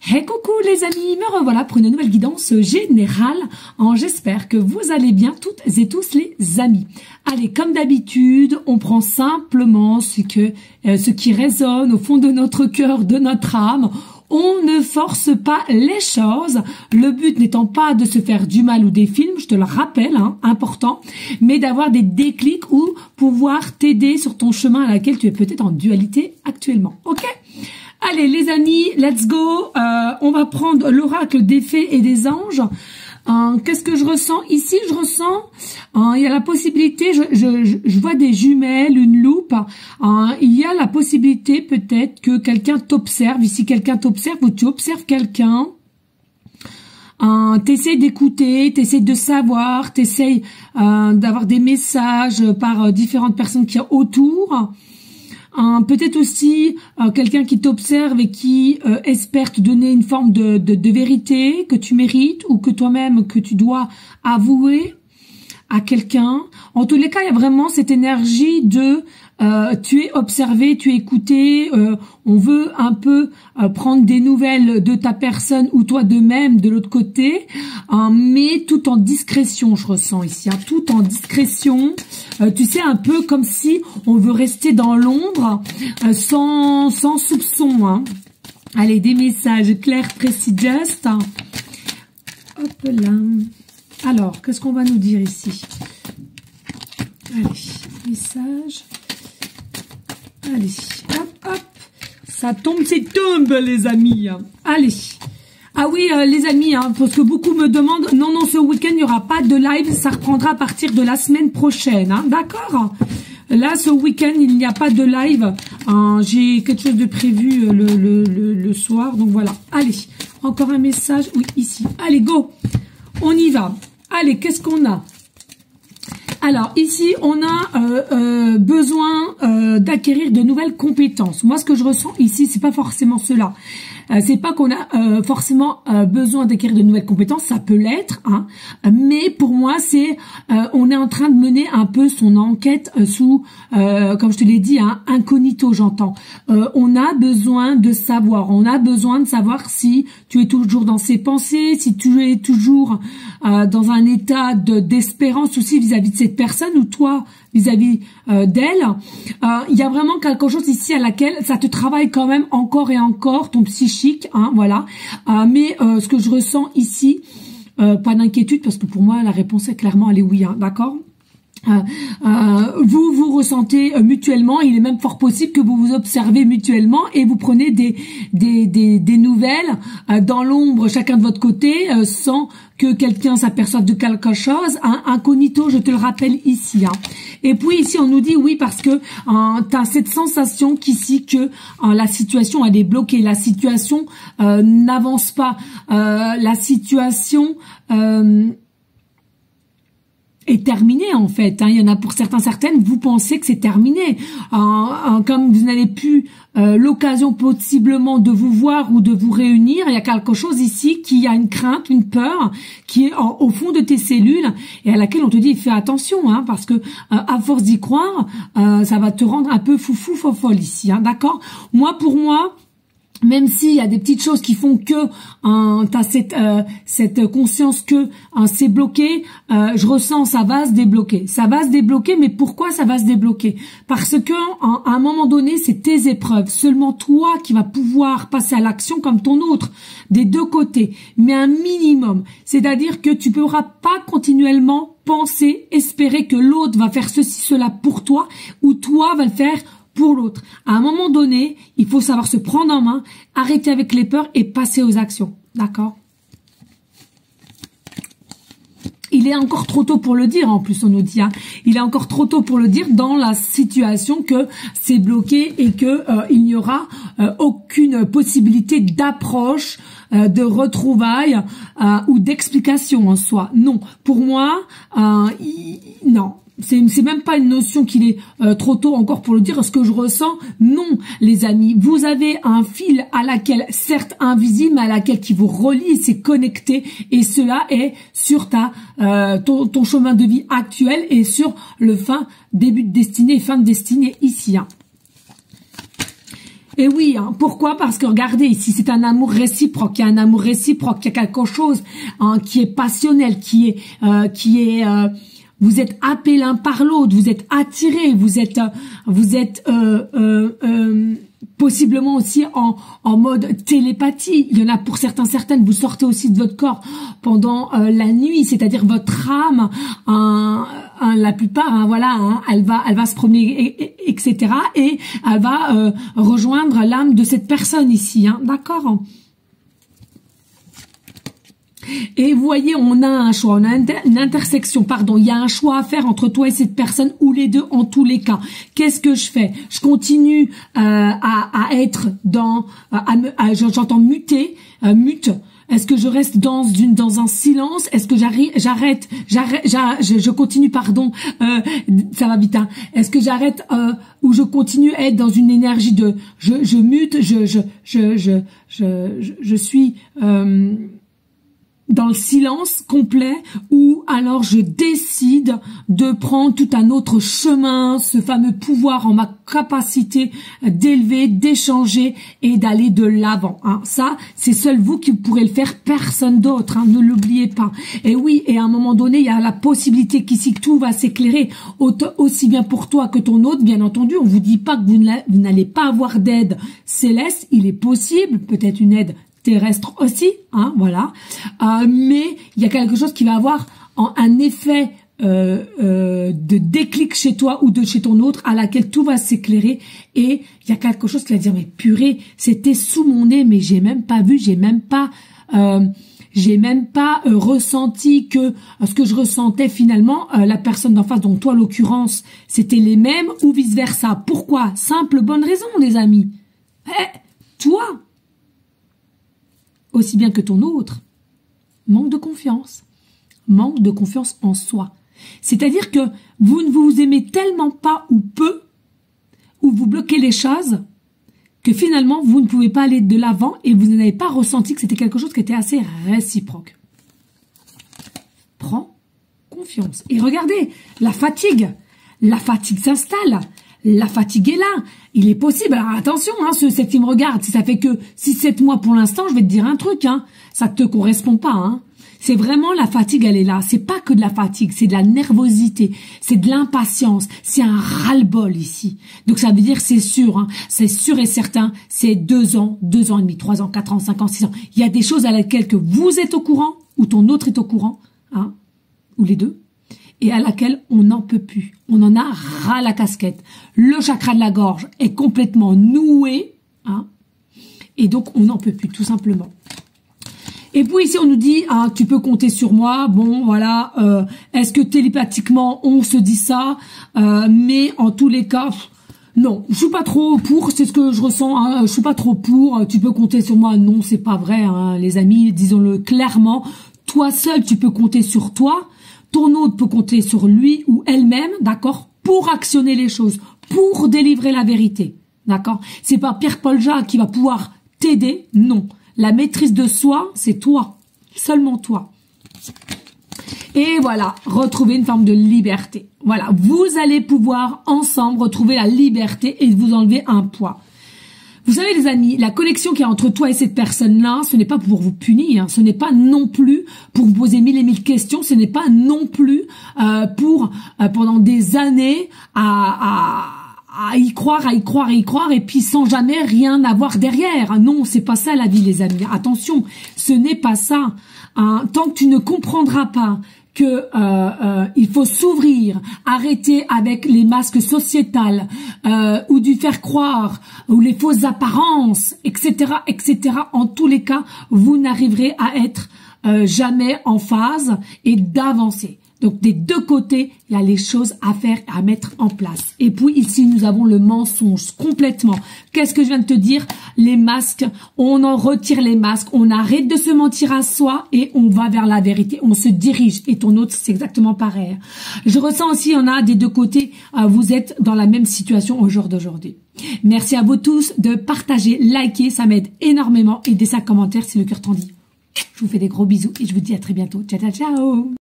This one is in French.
Hey coucou les amis, me revoilà pour une nouvelle guidance générale. J'espère que vous allez bien toutes et tous les amis. Allez, comme d'habitude, on prend simplement ce qui résonne au fond de notre cœur, de notre âme. On ne force pas les choses, le but n'étant pas de se faire du mal ou des films, je te le rappelle, important, mais d'avoir des déclics ou pouvoir t'aider sur ton chemin à laquelle tu es peut-être en dualité actuellement. Ok ? Allez les amis, let's go. On va prendre l'oracle des fées et des anges. Qu'est-ce que je ressens ici? Je ressens, il y a la possibilité, je vois des jumelles, une loupe. Il y a la possibilité peut-être que quelqu'un t'observe. Ici, quelqu'un t'observe ou tu observes quelqu'un. T'essayes d'écouter, t'essayes de savoir, t'essayes d'avoir des messages par différentes personnes qui y a autour. Peut-être aussi quelqu'un qui t'observe et qui espère te donner une forme de vérité que tu mérites ou que toi-même que tu dois avouer à quelqu'un. En tous les cas, il y a vraiment cette énergie de tu es observé, tu es écouté, on veut un peu prendre des nouvelles de ta personne ou toi de même de l'autre côté, mais tout en discrétion, je ressens ici, tout en discrétion. Tu sais, un peu comme si on veut rester dans l'ombre, sans soupçon. Allez, des messages clairs, précis, just. Hop là. Alors, qu'est-ce qu'on va nous dire ici? Allez, message. Allez, hop, hop. Ça tombe, c'est tombe, les amis. Allez. Ah oui, les amis, parce que beaucoup me demandent, non, ce week-end, il n'y aura pas de live, ça reprendra à partir de la semaine prochaine, d'accord? Là, ce week-end, il n'y a pas de live. J'ai quelque chose de prévu le soir, donc voilà. Allez, encore un message, oui, ici. Allez, go, on y va. Allez, qu'est-ce qu'on a? Alors, ici, on a besoin d'acquérir de nouvelles compétences. Moi, ce que je ressens ici, c'est pas forcément cela. C'est pas qu'on a forcément besoin d'acquérir de nouvelles compétences, ça peut l'être, mais pour moi, c'est on est en train de mener un peu son enquête sous, comme je te l'ai dit, incognito, j'entends. On a besoin de savoir, si tu es toujours dans ses pensées, si tu es toujours dans un état d'espérance aussi vis-à-vis de cette personne ou toi vis-à-vis d'elle. Il y a vraiment quelque chose ici à laquelle ça te travaille quand même encore et encore, ton psychique, voilà. Mais ce que je ressens ici, pas d'inquiétude, parce que pour moi, la réponse est clairement, elle est oui, d'accord. Vous ressentez mutuellement, il est même fort possible que vous vous observez mutuellement et vous prenez des nouvelles dans l'ombre chacun de votre côté sans que quelqu'un s'aperçoive de quelque chose, incognito, je te le rappelle ici. Et puis ici on nous dit oui parce que tu as cette sensation qu'ici que la situation elle est bloquée, la situation n'avance pas, la situation est terminé en fait. Il y en a pour certaines, vous pensez que c'est terminé. Comme vous n'avez plus l'occasion possiblement de vous voir ou de vous réunir, il y a quelque chose ici qui a une crainte, une peur qui est au fond de tes cellules et à laquelle on te dit fais attention parce que à force d'y croire, ça va te rendre un peu fofolle ici. D'accord. Moi, pour moi, même s'il y a des petites choses qui font que tu as cette conscience que c'est bloqué, je ressens ça va se débloquer. Ça va se débloquer, mais pourquoi ça va se débloquer? Parce que à un moment donné, c'est tes épreuves. Seulement toi qui vas pouvoir passer à l'action comme ton autre, des deux côtés, mais un minimum. C'est-à-dire que tu ne pourras pas continuellement penser, espérer que l'autre va faire ceci, cela pour toi, ou toi va le faire pour l'autre. À un moment donné, il faut savoir se prendre en main, arrêter avec les peurs et passer aux actions. D'accord? Il est encore trop tôt pour le dire, en plus on nous dit. Il est encore trop tôt pour le dire dans la situation que c'est bloqué et que il n'y aura aucune possibilité d'approche, de retrouvailles ou d'explication en soi. Non, pour moi, non. C'est même pas une notion qu'il est trop tôt encore pour le dire. Ce que je ressens, non, les amis. Vous avez un fil à laquelle, certes invisible, mais à laquelle qui vous relie, c'est connecté. Et cela est sur ton chemin de vie actuel et sur le début de destinée et fin de destinée ici. Et oui, hein, pourquoi? Parce que regardez, ici c'est un amour réciproque, il y a un amour réciproque, il y a quelque chose hein, qui est passionnel, vous êtes happés l'un par l'autre, vous êtes attirés, vous êtes possiblement aussi en mode télépathie. Il y en a pour certaines, vous sortez aussi de votre corps pendant la nuit, c'est-à-dire votre âme, la plupart, hein, voilà, hein, elle va se promener, etc. Et elle va rejoindre l'âme de cette personne ici, hein, d'accord? Et vous voyez, on a un choix, on a une intersection, pardon, il y a un choix à faire entre toi et cette personne ou les deux en tous les cas. Qu'est-ce que je fais? Je continue à être dans, j'entends muter, mute. Est-ce que je reste dans un silence? Est-ce que je continue, pardon, ça va vite, hein. Est-ce que j'arrête ou je continue à être dans une énergie de, je mute, je suis dans le silence complet, ou alors je décide de prendre tout un autre chemin, ce fameux pouvoir en ma capacité d'élever, d'échanger et d'aller de l'avant. Hein. Ça, c'est seul vous qui pourrez le faire, personne d'autre, hein, ne l'oubliez pas. Et oui, et à un moment donné, il y a la possibilité qu'ici tout va s'éclairer, aussi bien pour toi que ton autre, bien entendu. On vous dit pas que vous n'allez pas avoir d'aide céleste, il est possible, peut-être une aide terrestre aussi, hein, voilà. Mais il y a quelque chose qui va avoir un effet de déclic chez toi ou de chez ton autre, à laquelle tout va s'éclairer, et il y a quelque chose qui va dire, mais purée, c'était sous mon nez, mais j'ai même pas vu, j'ai même pas ressenti que ce que je ressentais finalement, la personne d'en face, donc toi l'occurrence, c'était les mêmes ou vice versa. Pourquoi? Simple bonne raison, les amis. Toi, aussi bien que ton autre, manque de confiance en soi. C'est-à-dire que vous ne vous aimez tellement pas ou peu, ou vous bloquez les choses, que finalement vous ne pouvez pas aller de l'avant et vous n'avez pas ressenti que c'était quelque chose qui était assez réciproque. Prends confiance. Et regardez, la fatigue s'installe. La fatigue est là. Il est possible. Alors attention, hein, ceux qui me regardent, si ça fait que 6-7 mois pour l'instant, je vais te dire un truc, hein, ça te correspond pas, hein. C'est vraiment la fatigue, elle est là. C'est pas que de la fatigue, c'est de la nervosité, c'est de l'impatience, c'est un ras-le-bol ici. Donc ça veut dire, c'est sûr et certain, c'est 2 ans, 2 ans et demi, 3 ans, 4 ans, 5 ans, 6 ans. Il y a des choses à laquelle que vous êtes au courant, ou ton autre est au courant, hein, ou les deux, et à laquelle on n'en peut plus. On en a ras la casquette. Le chakra de la gorge est complètement noué, hein, et donc on n'en peut plus, tout simplement. Et puis ici on nous dit, hein, tu peux compter sur moi. Bon, voilà. Est-ce que télépathiquement on se dit ça? Mais en tous les cas, non, je suis pas trop pour. C'est ce que je ressens. Hein, je suis pas trop pour. Tu peux compter sur moi. Non, c'est pas vrai, hein, les amis. Disons-le clairement. Toi seul, tu peux compter sur toi. Ton autre peut compter sur lui ou elle-même, d'accord, pour actionner les choses, pour délivrer la vérité, d'accord. C'est pas Pierre-Paul Jacques qui va pouvoir t'aider, non. La maîtrise de soi, c'est toi, seulement toi. Et voilà, retrouver une forme de liberté. Voilà, vous allez pouvoir ensemble retrouver la liberté et vous enlever un poids. Vous savez les amis, la connexion qu'il y a entre toi et cette personne-là, ce n'est pas pour vous punir, hein, ce n'est pas non plus pour vous poser 1000 et 1000 questions, ce n'est pas non plus pour pendant des années à y croire et puis sans jamais rien avoir derrière. Non, c'est pas ça la vie les amis. Attention, ce n'est pas ça. Hein, tant que tu ne comprendras pas que il faut s'ouvrir, arrêter avec les masques sociétales ou du faire croire ou les fausses apparences, etc., etc. En tous les cas, vous n'arriverez à être jamais en phase et d'avancer. Donc des deux côtés, il y a les choses à faire, à mettre en place. Et puis ici, nous avons le mensonge complètement. Qu'est-ce que je viens de te dire? Les masques, on en retire les masques, on arrête de se mentir à soi et on va vers la vérité, on se dirige. Et ton autre, c'est exactement pareil. Je ressens aussi, on a des deux côtés, vous êtes dans la même situation au jour d'aujourd'hui. Merci à vous tous de partager, liker, ça m'aide énormément. Et laissez un commentaire si le cœur t'en dit. Je vous fais des gros bisous et je vous dis à très bientôt. Ciao, ciao, ciao!